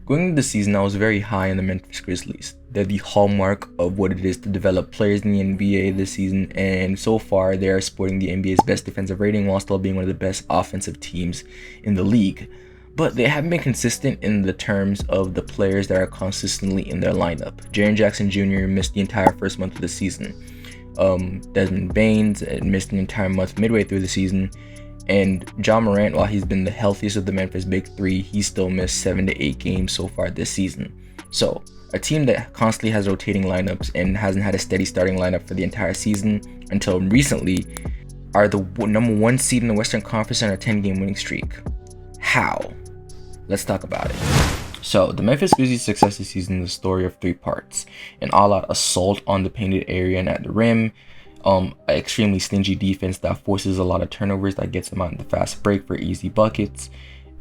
Going into the season, I was very high on the Memphis Grizzlies. They're the hallmark of what it is to develop players in the NBA this season, and so far they are sporting the NBA's best defensive rating while still being one of the best offensive teams in the league. But they haven't been consistent in the terms of the players that are consistently in their lineup. Jaren Jackson Jr. missed the entire first month of the season. Desmond Baines missed an entire month midway through the season. And Ja Morant, while he's been the healthiest of the Memphis Big Three, he still missed 7 to 8 games so far this season. So, a team that constantly has rotating lineups and hasn't had a steady starting lineup for the entire season until recently are the number 1 seed in the Western Conference on a 10-game winning streak. How? Let's talk about it. So, the Memphis Grizzlies' success this season is a story of 3 parts: an all-out assault on the painted area and at the rim, an extremely stingy defense that forces a lot of turnovers that gets them out in the fast break for easy buckets,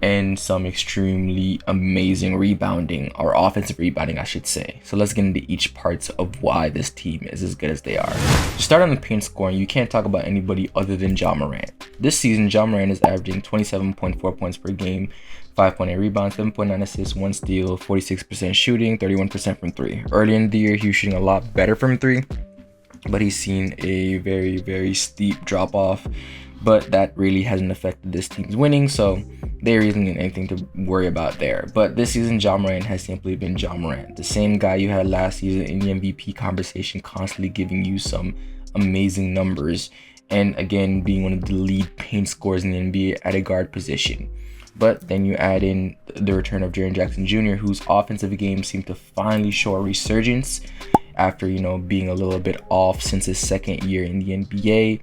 and some extremely amazing rebounding, or offensive rebounding I should say. So let's get into each parts of why this team is as good as they are. To start on the paint scoring, you can't talk about anybody other than Ja Morant. This season, Ja Morant is averaging 27.4 points per game, 5.8 rebounds, 7.9 assists, 1 steal, 46% shooting, 31% from 3. Early in the year, he was shooting a lot better from 3, but he's seen a very, very steep drop off. But that really hasn't affected this team's winning, so there isn't anything to worry about there. But this season, Ja Morant has simply been Ja Morant, the same guy you had last season in the MVP conversation, constantly giving you some amazing numbers, and again being one of the lead paint scorers in the NBA at a guard position. But then you add in the return of Jaren Jackson Jr., whose offensive game seemed to finally show a resurgence after, being a little bit off since his second year in the NBA.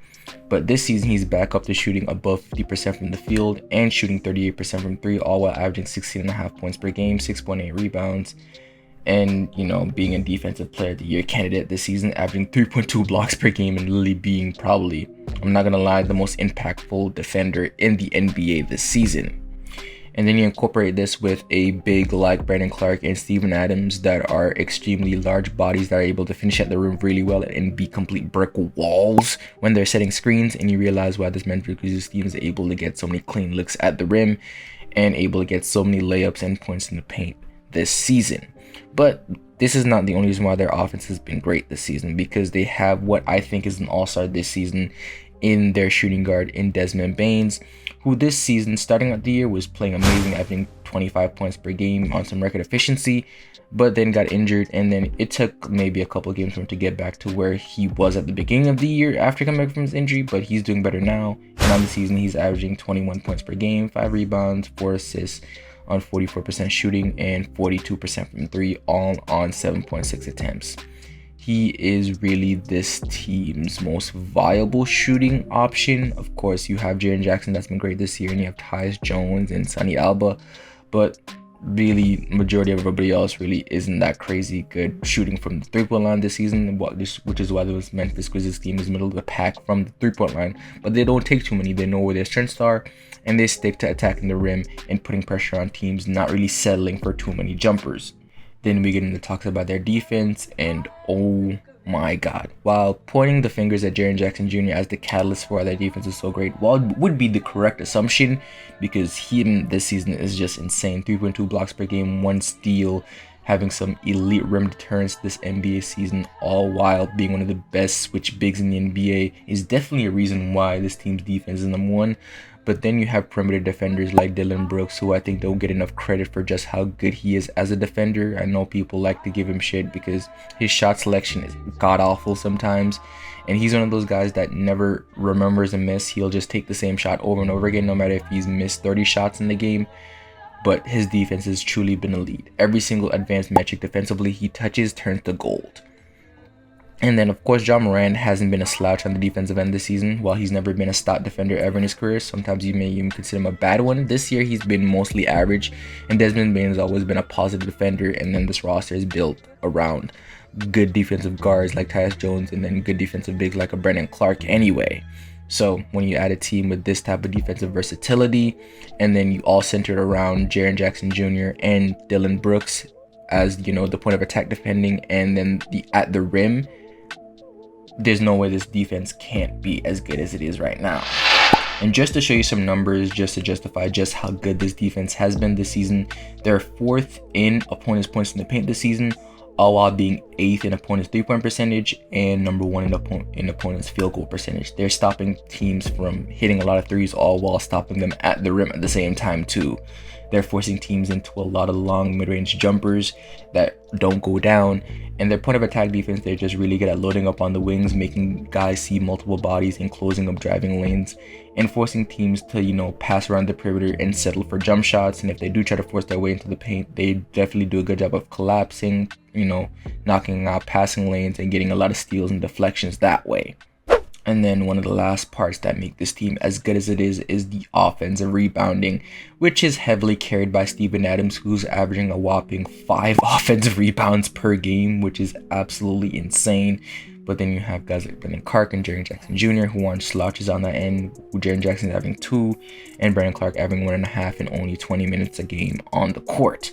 But this season, he's back up to shooting above 50% from the field and shooting 38% from 3, all while averaging 16.5 points per game, 6.8 rebounds, and, being a defensive player of the year candidate this season, averaging 3.2 blocks per game and literally being probably, I'm not going to lie, the most impactful defender in the NBA this season. And then you incorporate this with a big like Brandon Clark and Steven Adams that are extremely large bodies that are able to finish at the rim really well and be complete brick walls when they're setting screens, and you realize why this Memphis Grizzlies team is able to get so many clean looks at the rim and able to get so many layups and points in the paint this season. But this is not the only reason why their offense has been great this season, because they have what I think is an all-star this season in their shooting guard in Desmond Baines, who this season, starting out the year, was playing amazing, averaging 25 points per game on some record efficiency, but then got injured, and then it took maybe a couple of games for him to get back to where he was at the beginning of the year after coming back from his injury, but he's doing better now, and on the season, he's averaging 21 points per game, 5 rebounds, 4 assists on 44% shooting, and 42% from 3, all on 7.6 attempts. He is really this team's most viable shooting option. Of course, you have Jaren Jackson that's been great this year, and you have Tyus Jones and Sonny Alba, but really, majority of everybody else really isn't that crazy good shooting from the 3-point line this season, which is why the Memphis Grizzlies team is middle of the pack from the 3-point line. But they don't take too many. They know where their strengths are, and they stick to attacking the rim and putting pressure on teams, not really settling for too many jumpers. Then we get into talks about their defense, and oh my god. While pointing the fingers at Jaren Jackson Jr. as the catalyst for why their defense is so great, while it would be the correct assumption, because him this season is just insane. 3.2 blocks per game, 1 steal, having some elite rim deterrence this NBA season, all while being one of the best switch bigs in the NBA, is definitely a reason why this team's defense is number 1. But then you have perimeter defenders like Dillon Brooks, who I think don't get enough credit for just how good he is as a defender. I know people like to give him shit because his shot selection is god-awful sometimes. And he's one of those guys that never remembers a miss. He'll just take the same shot over and over again, no matter if he's missed 30 shots in the game. But his defense has truly been elite. Every single advanced metric defensively he touches turns to gold. And then, of course, Ja Morant hasn't been a slouch on the defensive end this season. While he's never been a stout defender ever in his career, sometimes you may even consider him a bad one. This year, he's been mostly average, and Desmond Baines has always been a positive defender, and then this roster is built around good defensive guards like Tyus Jones, and then good defensive bigs like a Brandon Clark anyway. So when you add a team with this type of defensive versatility, and then you all centered around Jaren Jackson Jr. and Dillon Brooks as, the point of attack defending, and then at the rim, there's no way this defense can't be as good as it is right now. And just to show you some numbers, just to justify just how good this defense has been this season, they're 4th in opponents' points in the paint this season, all while being 8th in opponents' 3-point percentage and number 1 in opponents' field goal percentage. They're stopping teams from hitting a lot of threes, all while stopping them at the rim at the same time too. They're forcing teams into a lot of long mid-range jumpers that don't go down. And their point of attack defense, they're just really good at loading up on the wings, making guys see multiple bodies and closing up driving lanes and forcing teams to, pass around the perimeter and settle for jump shots. And if they do try to force their way into the paint, they definitely do a good job of collapsing, knocking out passing lanes and getting a lot of steals and deflections that way. And then one of the last parts that make this team as good as it is the offensive rebounding, which is heavily carried by Steven Adams, who's averaging a whopping 5 offensive rebounds per game, which is absolutely insane. But then you have guys like Brandon Clark and Jaren Jackson Jr., who aren't slouches on that end. Jaren Jackson is having 2, and Brandon Clark averaging 1.5 in only 20 minutes a game on the court.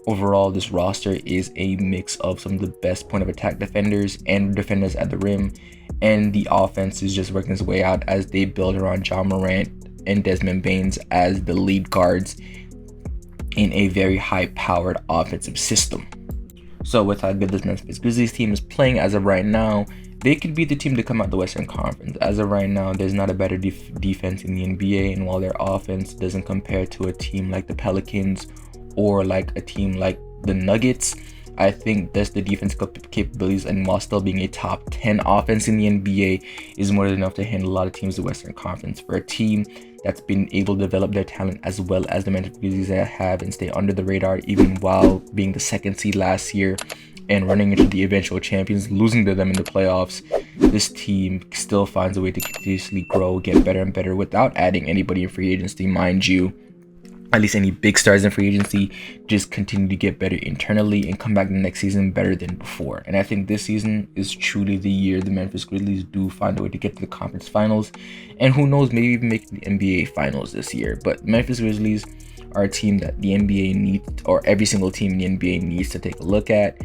Overall, this roster is a mix of some of the best point of attack defenders and defenders at the rim, and the offense is just working its way out as they build around John Morant and Desmond Baines as the lead guards in a very high-powered offensive system. So with how good this Memphis Grizzlies team is playing as of right now, they could be the team to come out the Western Conference. As of right now, there's not a better defense in the NBA, and while their offense doesn't compare to a team like the Pelicans or like a team like the Nuggets, I think that's the defense capabilities, and while still being a top 10 offense in the NBA, is more than enough to handle a lot of teams in the Western Conference. For a team that's been able to develop their talent as well as the Memphis Grizzlies have and stay under the radar even while being the 2nd seed last year and running into the eventual champions, losing to them in the playoffs, this team still finds a way to continuously grow, get better and better without adding anybody in free agency, mind you. At least any big stars in free agency, just continue to get better internally and come back the next season better than before. And I think this season is truly the year the Memphis Grizzlies do find a way to get to the conference finals, and who knows, maybe even make the NBA finals this year. But Memphis Grizzlies are a team that the NBA needs, or every single team in the NBA needs to take a look at,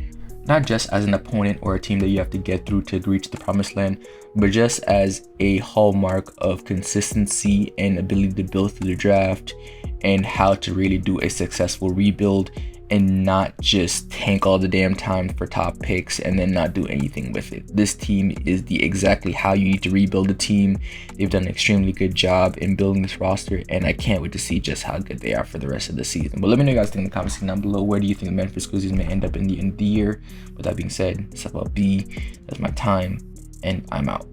not just as an opponent or a team that you have to get through to reach the promised land, but just as a hallmark of consistency and ability to build through the draft and how to really do a successful rebuild and not just tank all the damn time for top picks and then not do anything with it. This team is exactly how you need to rebuild a team. They've done an extremely good job in building this roster, and I can't wait to see just how good they are for the rest of the season. But let me know, guys, think in the comments section down below. Where do you think the Memphis Grizzlies may end up in the end of the year? With that being said, it's about B. That's my time, and I'm out.